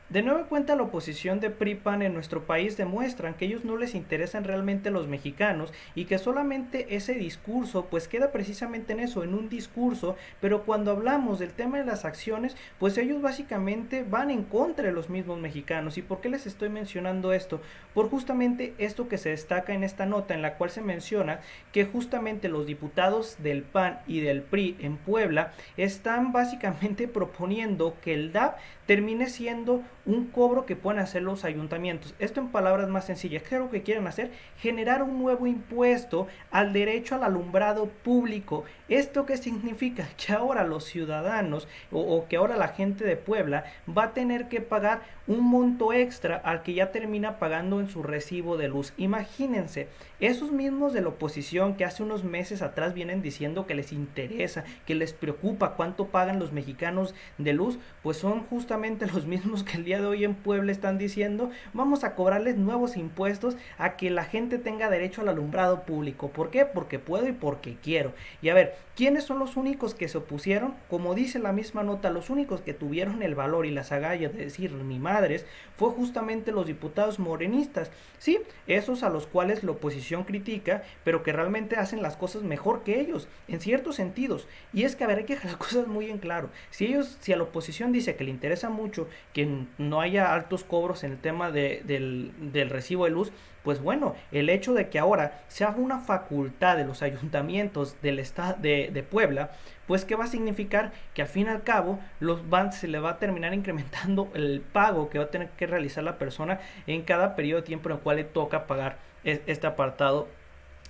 De nueva cuenta, la oposición de PRI-PAN en nuestro país demuestran que ellos no les interesan realmente los mexicanos y que solamente ese discurso pues queda precisamente en eso, en un discurso, pero cuando hablamos del tema de las acciones, pues ellos básicamente van en contra de los mismos mexicanos. ¿Y por qué les estoy mencionando esto? Por justamente esto que se destaca en esta nota en la cual se menciona que justamente los diputados del PAN y del PRI en Puebla están básicamente proponiendo que el DAP termine siendo un cobro que pueden hacer los ayuntamientos. Esto en palabras más sencillas, ¿qué es lo que quieren hacer? Generar un nuevo impuesto al derecho al alumbrado público. ¿Esto qué significa? Que ahora los ciudadanos o que ahora la gente de Puebla va a tener que pagar un monto extra al que ya termina pagando en su recibo de luz. Imagínense, esos mismos de la oposición que hace unos meses atrás vienen diciendo que les interesa, que les preocupa cuánto pagan los mexicanos de luz, pues son justamente los mismos que el día de hoy en Puebla están diciendo vamos a cobrarles nuevos impuestos a que la gente tenga derecho al alumbrado público. ¿Por qué? Porque puedo y porque quiero. Y a ver, ¿quiénes son los únicos que se opusieron? Como dice la misma nota, los únicos que tuvieron el valor y las agallas de decir ni madres fue justamente los diputados morenistas. Sí, esos a los cuales la oposición critica, pero que realmente hacen las cosas mejor que ellos, en ciertos sentidos. Y es que, a ver, hay que dejar las cosas muy en claro. Si a la oposición dice que le interesa mucho que no haya altos cobros en el tema del recibo de luz, pues bueno, el hecho de que ahora se haga una facultad de los ayuntamientos del estado de Puebla, pues que va a significar que al fin y al cabo se le va a terminar incrementando el pago que va a tener que realizar la persona en cada periodo de tiempo en el cual le toca pagar este apartado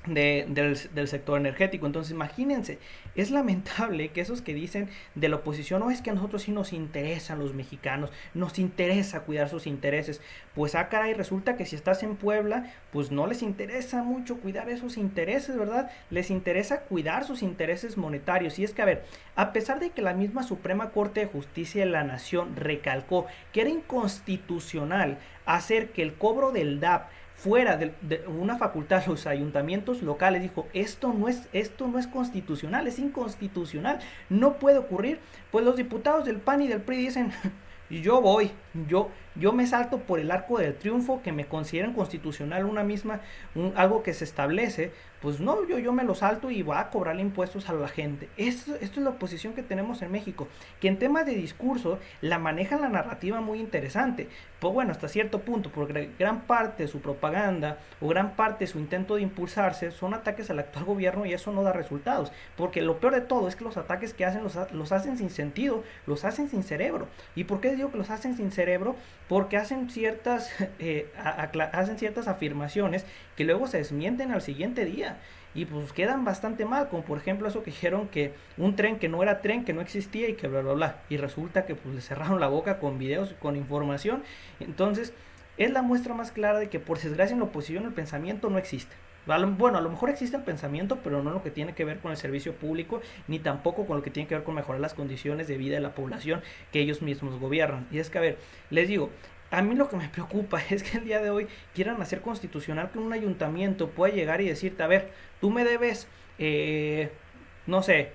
del sector energético. Entonces imagínense, es lamentable que esos que dicen de la oposición, no es que a nosotros sí nos interesan los mexicanos, nos interesa cuidar sus intereses, pues caray, resulta que si estás en Puebla, pues no les interesa mucho cuidar esos intereses, ¿verdad? Les interesa cuidar sus intereses monetarios. Y es que, a ver, a pesar de que la misma Suprema Corte de Justicia de la Nación recalcó que era inconstitucional hacer que el cobro del DAP fuera de una facultad de los ayuntamientos locales, dijo, esto no es constitucional, es inconstitucional, no puede ocurrir, pues los diputados del PAN y del PRI dicen, yo voy, yo me salto por el arco del triunfo que me consideren constitucional algo que se establece, pues no, yo me lo salto y voy a cobrarle impuestos a la gente. Esto es la oposición que tenemos en México, que en temas de discurso la manejan la narrativa muy interesante, pues bueno, hasta cierto punto, porque gran parte de su propaganda o gran parte de su intento de impulsarse son ataques al actual gobierno y eso no da resultados, porque lo peor de todo es que los ataques que hacen los hacen sin sentido, los hacen sin cerebro. ¿Y por qué digo que los hacen sin cerebro? Porque hacen ciertas afirmaciones que luego se desmienten al siguiente día y pues quedan bastante mal, como por ejemplo eso que dijeron que un tren que no era tren, que no existía y que bla bla bla, y resulta que pues le cerraron la boca con videos, con información. Entonces es la muestra más clara de que por desgracia en la oposición el pensamiento no existe. Bueno, a lo mejor existe el pensamiento, pero no lo que tiene que ver con el servicio público, ni tampoco con lo que tiene que ver con mejorar las condiciones de vida de la población que ellos mismos gobiernan. Y es que, a ver, les digo, a mí lo que me preocupa es que el día de hoy quieran hacer constitucional que un ayuntamiento pueda llegar y decirte, a ver, tú me debes, no sé,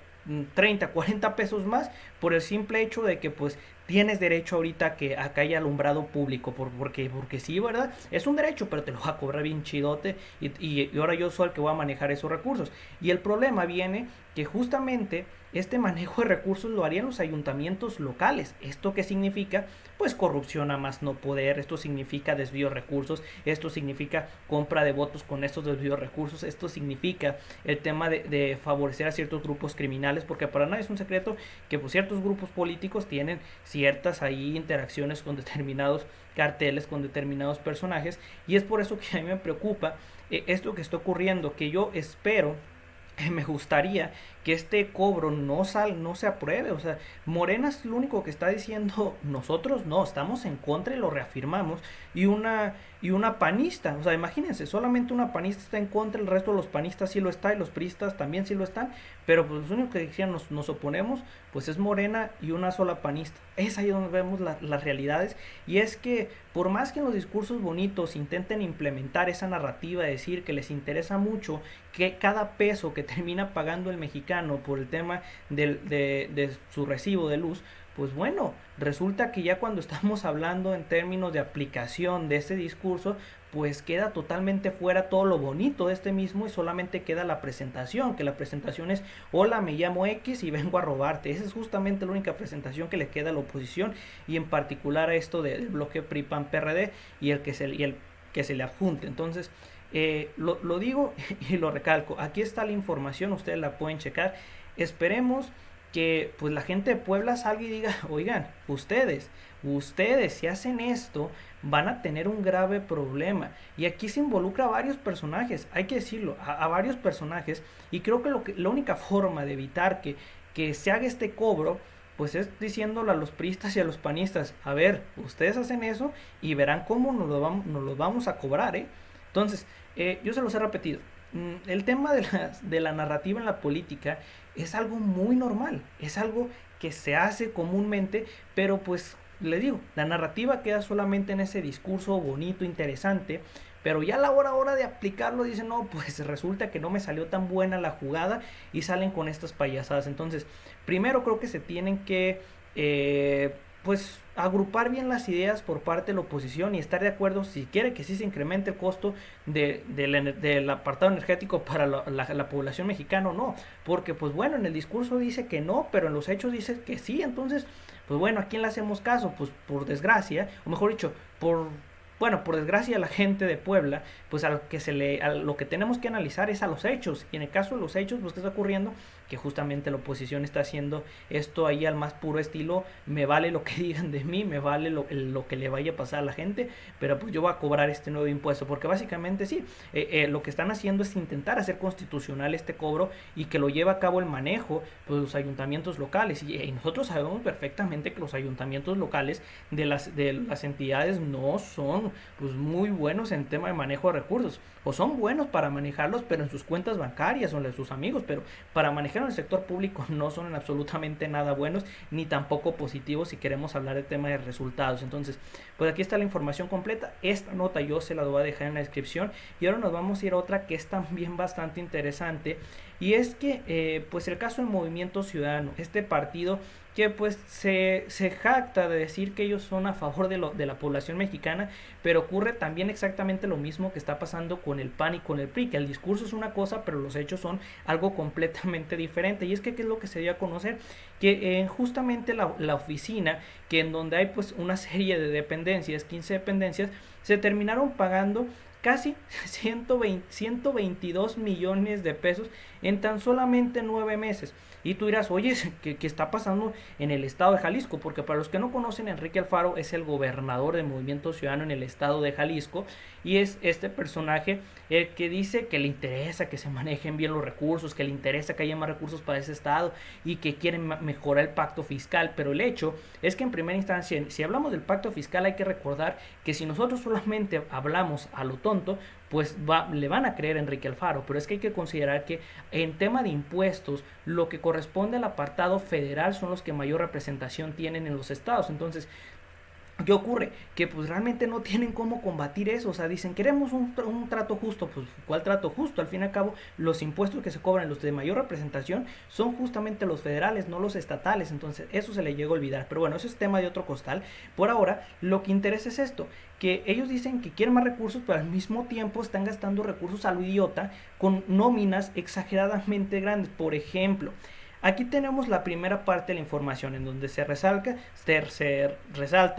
30, 40 pesos más por el simple hecho de que pues tienes derecho ahorita a que acá haya alumbrado público, porque sí, ¿verdad? Es un derecho, pero te lo va a cobrar bien chidote y ahora yo soy el que voy a manejar esos recursos. Y el problema viene que justamente este manejo de recursos lo harían los ayuntamientos locales. ¿Esto qué significa? Pues corrupción a más no poder, esto significa desvío de recursos, esto significa compra de votos con estos desvíos de recursos, esto significa el tema de favorecer a ciertos grupos criminales, porque para nadie es un secreto que pues, ciertos grupos políticos tienen ciertas ahí interacciones con determinados carteles, con determinados personajes, y es por eso que a mí me preocupa esto que está ocurriendo, que yo espero me gustaría que este cobro no se apruebe. O sea, Morena es lo único que está diciendo, nosotros no, estamos en contra y lo reafirmamos. Y una panista, o sea, imagínense, solamente una panista está en contra, el resto de los panistas sí lo está y los priistas también sí lo están, pero pues los únicos que decían nos oponemos, pues es Morena y una sola panista. Es ahí donde vemos las realidades. Y es que por más que en los discursos bonitos intenten implementar esa narrativa de decir que les interesa mucho que cada peso que termina pagando el mexicano por el tema de su recibo de luz, pues bueno, resulta que ya cuando estamos hablando en términos de aplicación de este discurso, pues queda totalmente fuera todo lo bonito de este mismo y solamente queda la presentación, que la presentación es: hola, me llamo X y vengo a robarte. Esa es justamente la única presentación que le queda a la oposición, y en particular a esto del bloque PRI-PAN-PRD y el que se le adjunte. Entonces, lo digo y lo recalco, aquí está la información, ustedes la pueden checar. Esperemos que pues la gente de Puebla salga y diga: oigan, ustedes si hacen esto van a tener un grave problema. Y aquí se involucra a varios personajes, hay que decirlo, a varios personajes, y creo que, la única forma de evitar que se haga este cobro pues es diciéndole a los priistas y a los panistas: a ver, ustedes hacen eso y verán cómo nos lo vamos a cobrar, ¿eh? Entonces, yo se los he repetido, el tema de la narrativa en la política es algo muy normal, es algo que se hace comúnmente, pero pues les digo, la narrativa queda solamente en ese discurso bonito, interesante, pero ya a la hora de aplicarlo dicen: no, pues resulta que no me salió tan buena la jugada, y salen con estas payasadas. Entonces, primero creo que se tienen que pues agrupar bien las ideas por parte de la oposición y estar de acuerdo si quiere que sí se incremente el costo del apartado energético para la población mexicana o no, porque pues bueno, en el discurso dice que no, pero en los hechos dice que sí. Entonces, pues bueno, ¿a quién le hacemos caso? Pues por desgracia, o mejor dicho, por desgracia, la gente de Puebla, pues a lo que tenemos que analizar es a los hechos. Y en el caso de los hechos, pues ¿qué está ocurriendo? Que justamente la oposición está haciendo esto ahí al más puro estilo: me vale lo que digan de mí, me vale lo que le vaya a pasar a la gente, pero pues yo voy a cobrar este nuevo impuesto. Porque básicamente sí, lo que están haciendo es intentar hacer constitucional este cobro y que lo lleve a cabo el manejo, pues los ayuntamientos locales. Y nosotros sabemos perfectamente que los ayuntamientos locales de las entidades no son pues muy buenos en tema de manejo de recursos, o son buenos para manejarlos pero en sus cuentas bancarias o en las de sus amigos, pero para manejar en el sector público no son en absolutamente nada buenos ni tampoco positivos si queremos hablar de tema de resultados. Entonces, pues aquí está la información completa. Esta nota yo se la voy a dejar en la descripción, y ahora nos vamos a ir a otra que es también bastante interesante, y es que pues el caso del Movimiento Ciudadano, este partido que pues se jacta de decir que ellos son a favor de la población mexicana, pero ocurre también exactamente lo mismo que está pasando con el PAN y con el PRI, que el discurso es una cosa, pero los hechos son algo completamente diferente. Y es que, ¿qué es lo que se dio a conocer? Que justamente la oficina, que en donde hay pues una serie de dependencias, 15 dependencias, se terminaron pagando casi 122 millones de pesos en tan solamente 9 meses. Y tú dirás: oye, ¿qué está pasando en el estado de Jalisco? Porque para los que no conocen, Enrique Alfaro es el gobernador del Movimiento Ciudadano en el estado de Jalisco, y es este personaje el que dice que le interesa que se manejen bien los recursos, que le interesa que haya más recursos para ese estado y que quieren mejorar el pacto fiscal. Pero el hecho es que en primera instancia, si hablamos del pacto fiscal, hay que recordar que si nosotros solamente hablamos a lo tonto, pues le van a creer a Enrique Alfaro, pero es que hay que considerar que en tema de impuestos, lo que corresponde al apartado federal son los que mayor representación tienen en los estados. Entonces, ¿qué ocurre? Que pues realmente no tienen cómo combatir eso. O sea, dicen: queremos un trato justo. Pues ¿cuál trato justo? Al fin y al cabo, los impuestos que se cobran, los de mayor representación, son justamente los federales, no los estatales. Entonces eso se le llega a olvidar. Pero bueno, eso es tema de otro costal. Por ahora, lo que interesa es esto: que ellos dicen que quieren más recursos, pero al mismo tiempo están gastando recursos a lo idiota con nóminas exageradamente grandes. Por ejemplo, aquí tenemos la primera parte de la información en donde se resalta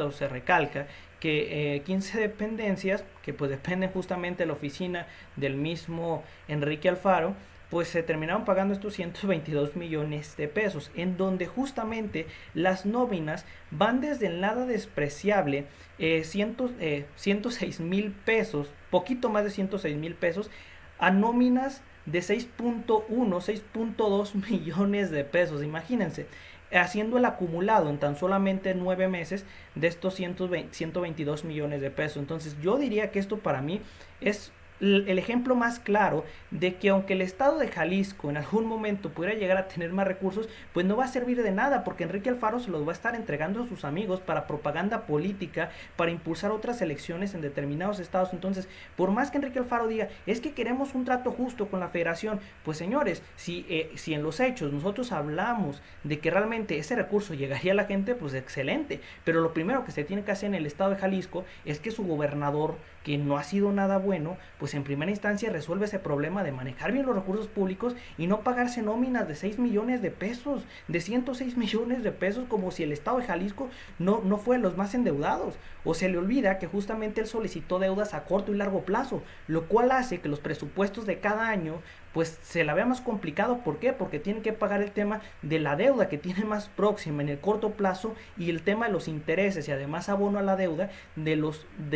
o se recalca que 15 dependencias, que pues dependen justamente de la oficina del mismo Enrique Alfaro, pues se terminaron pagando estos 122 millones de pesos, en donde justamente las nóminas van desde el nada despreciable 106,000 pesos, poquito más de 106,000 pesos, a nóminas de 6.1, 6.2 millones de pesos. Imagínense, haciendo el acumulado en tan solamente 9 meses de estos 122 millones de pesos. Entonces yo diría que esto para mí es el ejemplo más claro de que aunque el estado de Jalisco en algún momento pudiera llegar a tener más recursos, pues no va a servir de nada porque Enrique Alfaro se los va a estar entregando a sus amigos para propaganda política, para impulsar otras elecciones en determinados estados. Entonces, por más que Enrique Alfaro diga, es que queremos un trato justo con la federación, pues señores, si en los hechos nosotros hablamos de que realmente ese recurso llegaría a la gente, pues excelente. Pero lo primero que se tiene que hacer en el estado de Jalisco es que su gobernador, que no ha sido nada bueno, pues en primera instancia resuelve ese problema de manejar bien los recursos públicos y no pagarse nóminas de 6 millones de pesos, de 106 millones de pesos, como si el estado de Jalisco no fue de los más endeudados. O se le olvida que justamente él solicitó deudas a corto y largo plazo, lo cual hace que los presupuestos de cada año pues se la vea más complicado. ¿Por qué? Porque tiene que pagar el tema de la deuda que tiene más próxima en el corto plazo y el tema de los intereses y además abono a la deuda de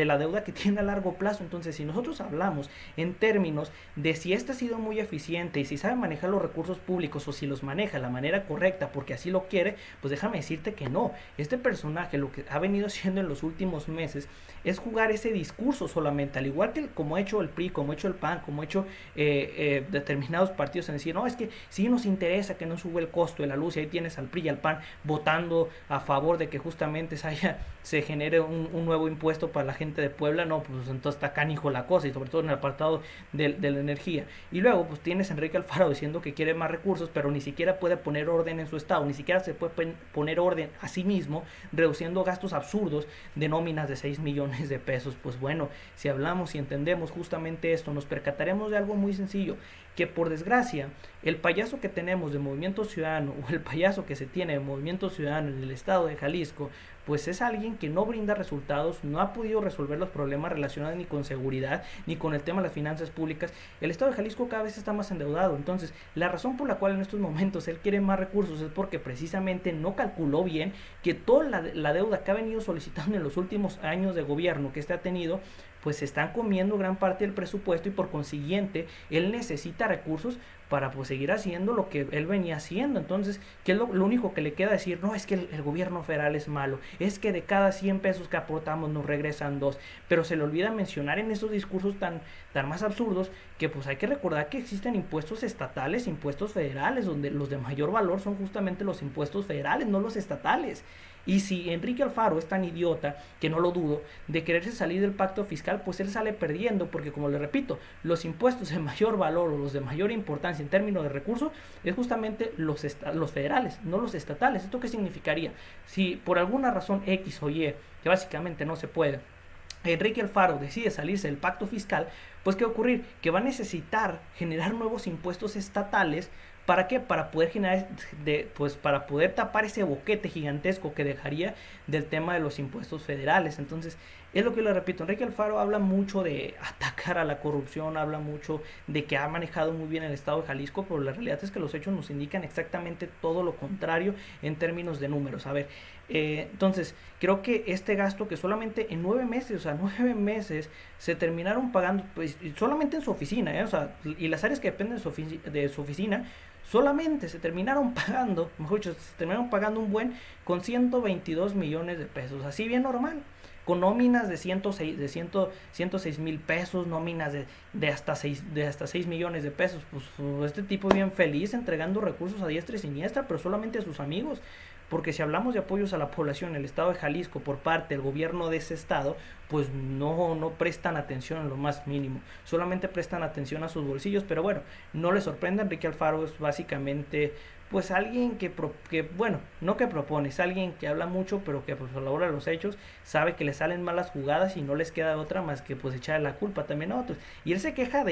la deuda que tiene a largo plazo. Entonces, si nosotros hablamos en términos de si este ha sido muy eficiente y si sabe manejar los recursos públicos o si los maneja de la manera correcta porque así lo quiere, pues déjame decirte que no. Este personaje lo que ha venido haciendo en los últimos meses es jugar ese discurso solamente, al igual que como ha hecho el PRI, como ha hecho el PAN, como ha hecho determinados partidos en decir, no, es que sí nos interesa que no sube el costo de la luz, y ahí tienes al PRI y al PAN votando a favor de que justamente se genere un nuevo impuesto para la gente de Puebla. No, pues entonces está canijo la cosa, y sobre todo en el apartado de la energía. Y luego pues tienes a Enrique Alfaro diciendo que quiere más recursos, pero ni siquiera puede poner orden en su estado, ni siquiera se puede poner orden a sí mismo, reduciendo gastos absurdos de nóminas de 6 millones de pesos. Pues bueno, si hablamos y entendemos justamente esto, nos percataremos de algo muy sencillo, que por desgracia el payaso que tenemos de Movimiento Ciudadano, o el payaso que se tiene de Movimiento Ciudadano en el estado de Jalisco, pues es alguien que no brinda resultados, no ha podido resolver los problemas relacionados ni con seguridad, ni con el tema de las finanzas públicas. El estado de Jalisco cada vez está más endeudado. Entonces, la razón por la cual en estos momentos él quiere más recursos es porque precisamente no calculó bien que toda la deuda que ha venido solicitando en los últimos años de gobierno que este ha tenido, pues se están comiendo gran parte del presupuesto, y por consiguiente él necesita recursos para pues seguir haciendo lo que él venía haciendo. Entonces, ¿qué es lo único que le queda decir? No, es que el gobierno federal es malo, es que de cada 100 pesos que aportamos nos regresan 2, pero se le olvida mencionar en esos discursos tan más absurdos que pues hay que recordar que existen impuestos estatales, impuestos federales, donde los de mayor valor son justamente los impuestos federales, no los estatales. Y si Enrique Alfaro es tan idiota, que no lo dudo, de quererse salir del pacto fiscal, pues él sale perdiendo, porque como le repito, los impuestos de mayor valor o los de mayor importancia en términos de recursos es justamente los federales, no los estatales. ¿Esto qué significaría? Si por alguna razón X o Y, que básicamente no se puede, Enrique Alfaro decide salirse del pacto fiscal, pues ¿qué va a ocurrir? Que va a necesitar generar nuevos impuestos estatales. ¿Para qué? Para poder generar, pues para poder tapar ese boquete gigantesco que dejaría del tema de los impuestos federales. Entonces, es lo que le repito, Enrique Alfaro habla mucho de atacar a la corrupción, habla mucho de que ha manejado muy bien el estado de Jalisco, pero la realidad es que los hechos nos indican exactamente todo lo contrario en términos de números. A ver, entonces, creo que este gasto que solamente en 9 meses, o sea, 9 meses, se terminaron pagando, pues, solamente en su oficina, o sea, y las áreas que dependen de su oficina, solamente se terminaron pagando, mejor dicho, se terminaron pagando un buen con 122 millones de pesos, así bien normal, con nóminas de 106 mil pesos, nóminas de hasta 6 millones de pesos. Pues este tipo bien feliz entregando recursos a diestra y siniestra, pero solamente a sus amigos. Porque si hablamos de apoyos a la población en el estado de Jalisco por parte del gobierno de ese estado, pues no prestan atención en lo más mínimo, solamente prestan atención a sus bolsillos. Pero bueno, no le sorprenda, Enrique Alfaro es básicamente pues alguien bueno, no que propone, es alguien que habla mucho, pero que pues a la hora de los hechos sabe que le salen malas jugadas y no les queda otra más que pues echarle la culpa también a otros. Y él se queja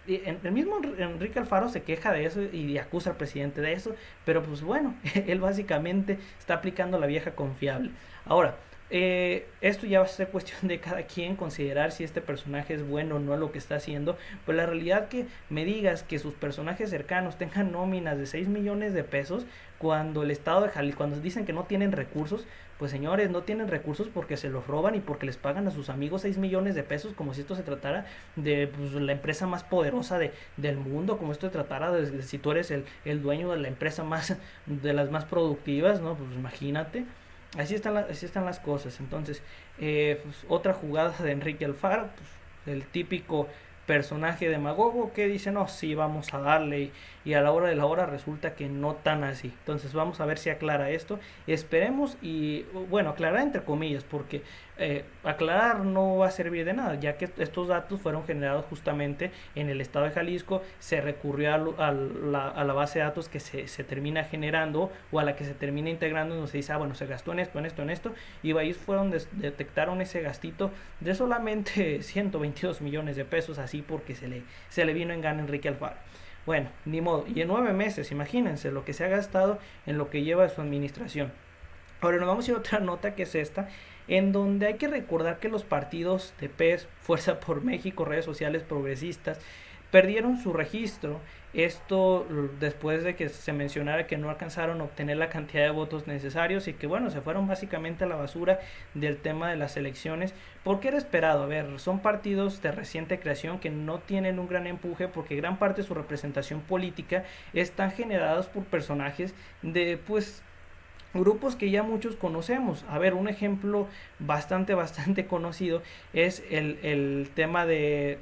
el mismo Enrique Alfaro se queja de eso y acusa al presidente de eso, pero pues bueno, él básicamente está aplicando la vieja confiable. Ahora, esto ya va a ser cuestión de cada quien considerar si este personaje es bueno o no lo que está haciendo. Pues la realidad que me digas que sus personajes cercanos tengan nóminas de 6 millones de pesos cuando el estado de Jalisco, cuando dicen que no tienen recursos, pues señores, no tienen recursos porque se los roban y porque les pagan a sus amigos 6 millones de pesos, como si esto se tratara de pues, la empresa más poderosa del mundo, como esto se tratara de si tú eres el dueño de la empresa de las más productivas, ¿no? Pues imagínate. Así están las cosas. Entonces, pues, otra jugada de Enrique Alfaro, pues, el típico personaje demagogo que dice, no, sí, vamos a darle, y a la hora de la hora resulta que no tan así. Entonces vamos a ver si aclara esto. Esperemos y, bueno, aclarar entre comillas, porque aclarar no va a servir de nada, ya que estos datos fueron generados justamente en el estado de Jalisco, se recurrió a la base de datos que se termina generando o a la que se termina integrando, donde se dice, bueno, se gastó en esto, en esto, en esto, y ahí fueron, detectaron ese gastito de solamente 122 millones de pesos, así porque se le vino en gana a Enrique Alfaro. Bueno, ni modo. Y en 9 meses, imagínense lo que se ha gastado en lo que lleva su administración. Ahora nos vamos a ir a otra nota que es esta, en donde hay que recordar que los partidos de PES, Fuerza por México, redes sociales progresistas, perdieron su registro. Esto después de que se mencionara que no alcanzaron a obtener la cantidad de votos necesarios y que bueno, se fueron básicamente a la basura del tema de las elecciones. ¿Por qué era esperado? A ver, son partidos de reciente creación que no tienen un gran empuje porque gran parte de su representación política están generados por personajes de pues grupos que ya muchos conocemos. A ver, un ejemplo bastante conocido es el tema de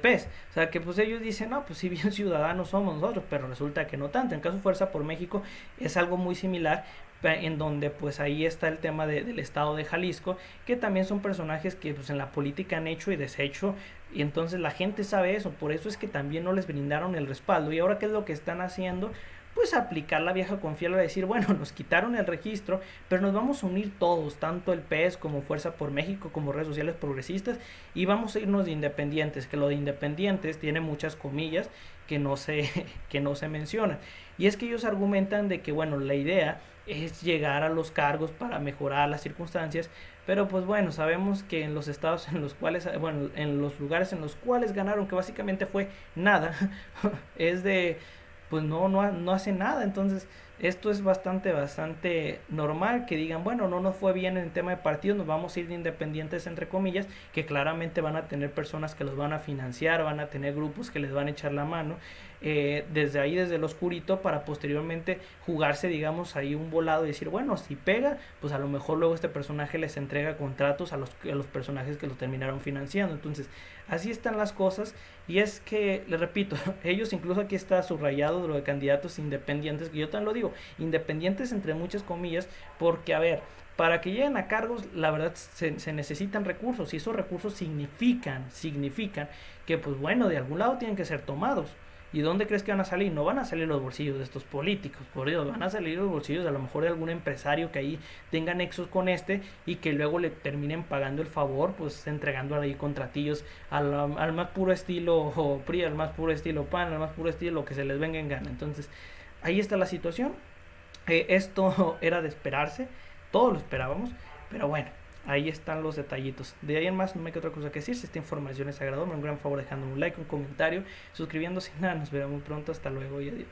PES. O sea, que pues ellos dicen, no, pues si bien ciudadanos somos nosotros, pero resulta que no tanto. En caso de Fuerza por México es algo muy similar, en donde pues ahí está el tema del estado de Jalisco, que también son personajes que pues en la política han hecho y deshecho, y entonces la gente sabe eso, por eso es que también no les brindaron el respaldo. Y ahora, ¿qué es lo que están haciendo? Pues aplicar la vieja confiable, decir, bueno, nos quitaron el registro, pero nos vamos a unir todos, tanto el PES como Fuerza por México, como redes sociales progresistas, y vamos a irnos de independientes, que lo de independientes tiene muchas comillas que no se, que no se mencionan. Y es que ellos argumentan de que, bueno, la idea es llegar a los cargos para mejorar las circunstancias, pero pues bueno, sabemos que en los estados en los cuales, bueno, en los lugares en los cuales ganaron, que básicamente fue nada, es de pues no hace nada. Entonces esto es bastante normal que digan, bueno, no nos fue bien en el tema de partidos, nos vamos a ir de independientes entre comillas, que claramente van a tener personas que los van a financiar, van a tener grupos que les van a echar la mano, desde ahí, desde el oscurito, para posteriormente jugarse, digamos, ahí un volado y decir, bueno, si pega, pues a lo mejor luego este personaje les entrega contratos a los personajes que los terminaron financiando. Entonces así están las cosas. Y es que, les repito, ellos, incluso aquí está subrayado de lo de candidatos independientes, que yo también lo digo, independientes entre muchas comillas, porque a ver, para que lleguen a cargos, la verdad se necesitan recursos, y esos recursos significan que pues bueno, de algún lado tienen que ser tomados. ¿Y dónde crees que van a salir? No van a salir los bolsillos de estos políticos, por Dios, van a salir los bolsillos a lo mejor de algún empresario que ahí tenga nexos con este y que luego le terminen pagando el favor, pues entregando ahí contratillos al más puro estilo PRI, al más puro estilo PAN, al más puro estilo lo que se les venga en gana. Entonces, ahí está la situación. Esto era de esperarse, todos lo esperábamos, pero bueno, ahí están los detallitos. De ahí en más no me queda otra cosa que decir. Si esta información les agradó, me un gran favor dejando un like, un comentario, suscribiéndose. Nada, nos veremos muy pronto. Hasta luego y adiós.